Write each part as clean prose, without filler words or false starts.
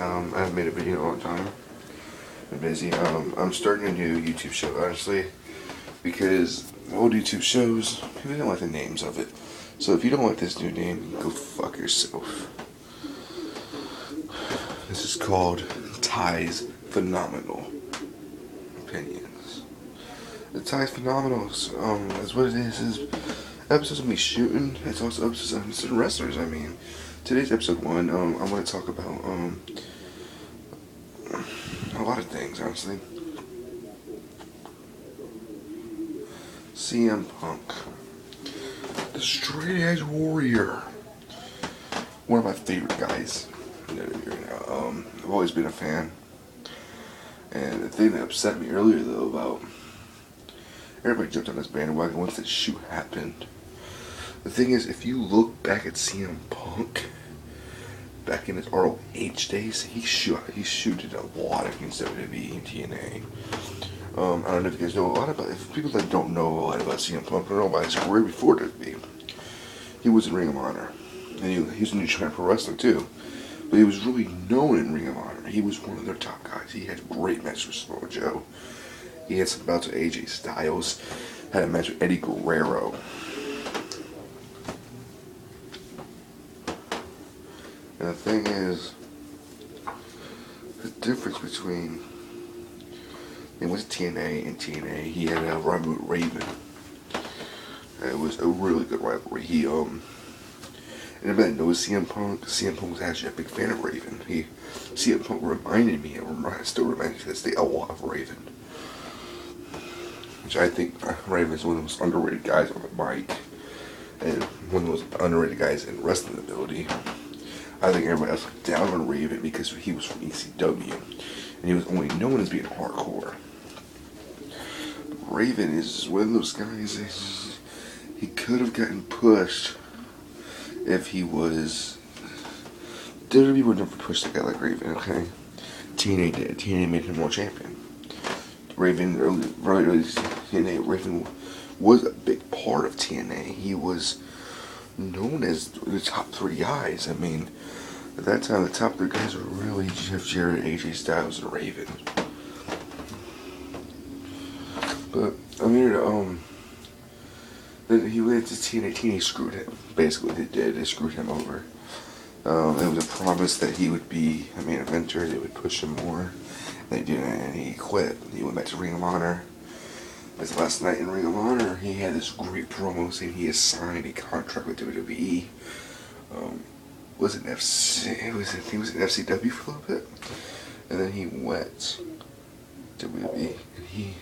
I haven't made a video in a long time. Been busy. I'm starting a new YouTube show, honestly, because old YouTube shows, people don't like the names of it. So if you don't like this new name, go fuck yourself. This is called Ty's Phenomenal Opinions. The Ty's Phenomenal is what it is episodes of me shooting. It's also episodes of certain wrestlers. I mean, today's episode 1. I want to talk about a lot of things, honestly. CM Punk, the straight edge warrior, one of my favorite guys. I've always been a fan. And the thing that upset me earlier, though, about everybody jumped on this bandwagon once that shoot happened. The thing is, if you look back at CM Punk, back in his ROH days, he shooted a lot against WWE and TNA. I don't know if you guys know a lot about it. If people that don't know a lot about CM Punk don't know about his career before WWE. He was in Ring of Honor. And he was a New Japan Pro Wrestler too. But he was really known in Ring of Honor. He was one of their top guys. He had great matches with Samoa Joe. He had some bouts with AJ Styles. Had a match with Eddie Guerrero. And the thing is, the difference between it was TNA and TNA, he had a rivalry with Raven. It was a really good rivalry. Anybody that knows CM Punk was actually a big fan of Raven. CM Punk reminded me, still reminds me to this day, a lot of Raven. Which I think Raven is one of the most underrated guys on the mic. And one of the most underrated guys in wrestling ability. I think everybody else looked down on Raven because he was from ECW. And he was only known as being hardcore. Raven is one of those guys, he could have gotten pushed if he was... WWE would never push a guy like Raven, okay? TNA did. TNA made him world champion. Raven, early TNA, Raven was a big part of TNA. He was known as the top 3 guys. I mean, at that time, the top 3 guys were really Jeff Jarrett, AJ Styles, and Raven. But, I mean, then he went to TNA. TNA screwed him. Basically, they did. They screwed him over. It was a promise that he would be a main eventer. They would push him more. They didn't, and he quit. He went back to Ring of Honor. His last night in Ring of Honor, he had this great promo saying he has signed a contract with WWE. Was it FC? He was in FCW for a little bit, and then he went to WWE, and he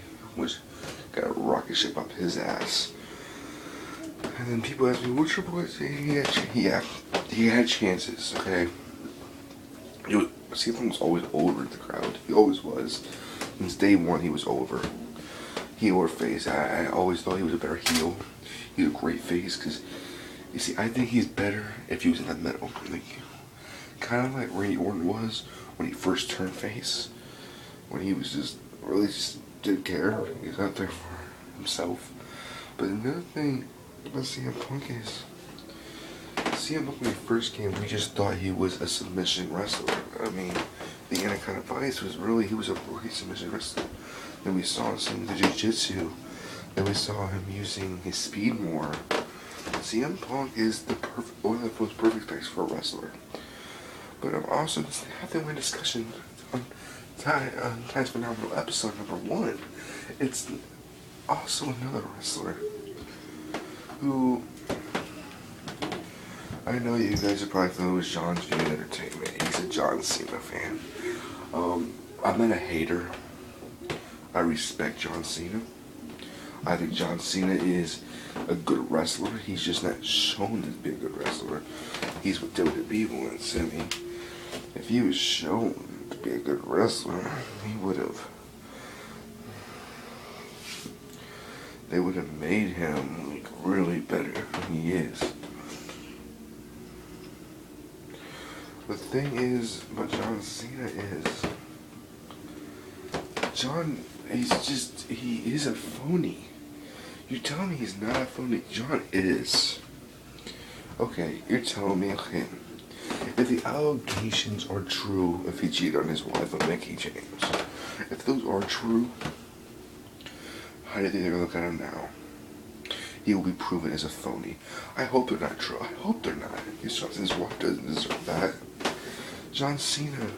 got a rocket ship up his ass. And then people ask me, "What's your boy saying?" He had chances. Okay, CM Punk was always over in the crowd. He always was. Since day one, he was over. Heel or face. I always thought he was a better heel. He's a great face because, you see, I think he's better if he was in the middle. Like, kind of like Randy Orton was when he first turned face. When he was just didn't care. He was out there for himself. But another thing about CM Punk is, CM Punk when he first came, we just thought he was a submission wrestler. I mean, the Anaconda Vice he was a rookie submission wrestler. Then we saw him do jiu-jitsu. Then we saw him using his speed more. CM Punk is one of the most perfect picks for a wrestler. But I'm also having my discussion on Ty's Phenomenal episode number 1. It's also another wrestler who I know you guys are probably familiar with John's View Entertainment. He's a John Cena fan. I'm not a hater. I respect John Cena. I think John Cena is a good wrestler. He's just not shown to be a good wrestler. He's what WWE wants. I mean, if he was shown to be a good wrestler, they would have made him like really better than he is. The thing is about John Cena is he is a phony. You telling me he's not a phony? John is. Okay, you're telling me, okay, if the allegations are true, if he cheated on his wife with Mickey James, if those are true, how do you think they're gonna look at him now? He will be proven as a phony. I hope they're not true. I hope they're not. His wife doesn't deserve that. John Cena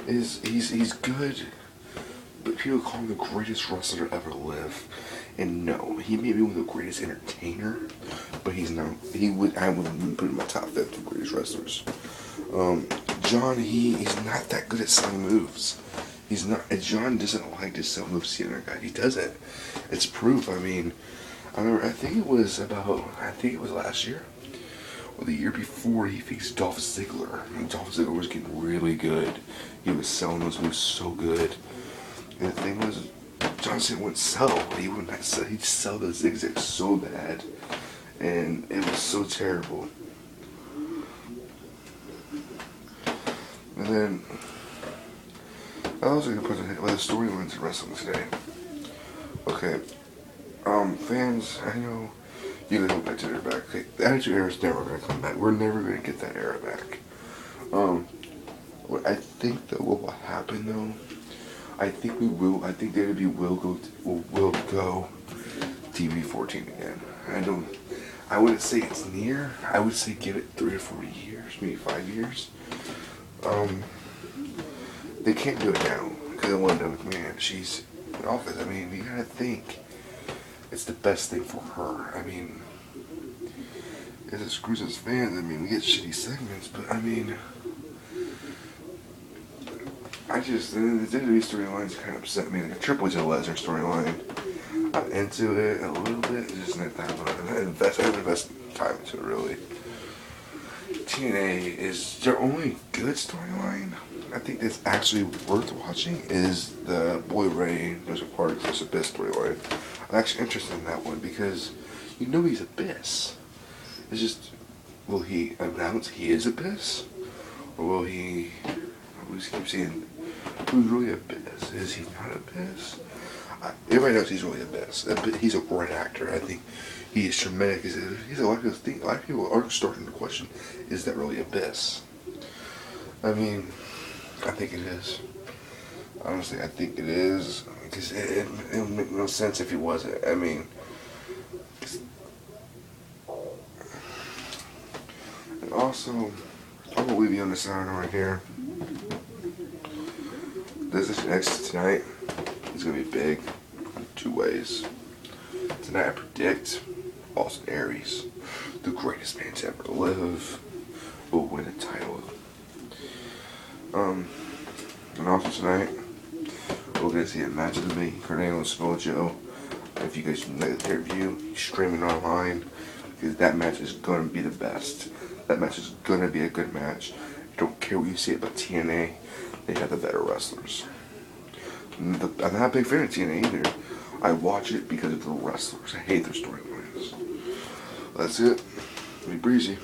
he's good, but people call him the greatest wrestler to ever live. And no, he may be one of the greatest entertainer, but he's not. I wouldn't put him in my top 50 greatest wrestlers. John, he's not that good at selling moves. He's not. John doesn't like to sell moves to the other guy. He doesn't. It's proof. I mean, I think it was last year or the year before he faced Dolph Ziggler. And Dolph Ziggler was getting really good. He was selling those moves so good. And the thing was, John Cena wouldn't sell. He wouldn't sell. He'd sell the zigzags so bad, and it was so terrible. And then I was going to put the storylines in wrestling today. Okay, fans, I know you can go back to their back. Okay, the Attitude Era is never going to come back. We're never going to get that era back. What I think that what will happen though, I think WWE will go TV 14 again. I wouldn't say it's near. I would say give it 3 or 4 years, maybe 5 years. They can't do it now because of Linda McMahon. She's in office. I mean, you gotta think it's the best thing for her. I mean, it screws us fans. I mean, we get shitty segments, but I mean, the WWE storylines kind of upset me. Like a Triple H and Lesnar storyline, I'm into it a little bit. It's just not that much. I invest time into it really. TNA is their only good storyline. I think that's actually worth watching is the Boy Ray There's a Part There's Abyss storyline. I'm actually interested in that one because you know he's Abyss. It's just, will he announce he is Abyss? Or will he keep saying who's really Abyss? Is he not Abyss? Everybody knows he's really Abyss. He's a great actor. I think he is tremendous. He's a lot of people are starting to question, is that really Abyss? I mean, I think it is. Honestly, I think it is. Because it would make no sense if he wasn't. I mean, and also, I will leave you on the sign right here. This is next tonight. It's going to be big in 2 ways. Tonight I predict Austin Aries, the greatest man to ever live, will win a title. And also tonight, we're going to see a match of me, Cardano and Samoa Joe. If you guys like the review, streaming online, because that match is going to be the best. That match is going to be a good match. I don't care what you say about TNA, they have the better wrestlers. I'm not a big fan of TNA either. I watch it because of the wrestlers. I hate their storylines. That's it. Be breezy.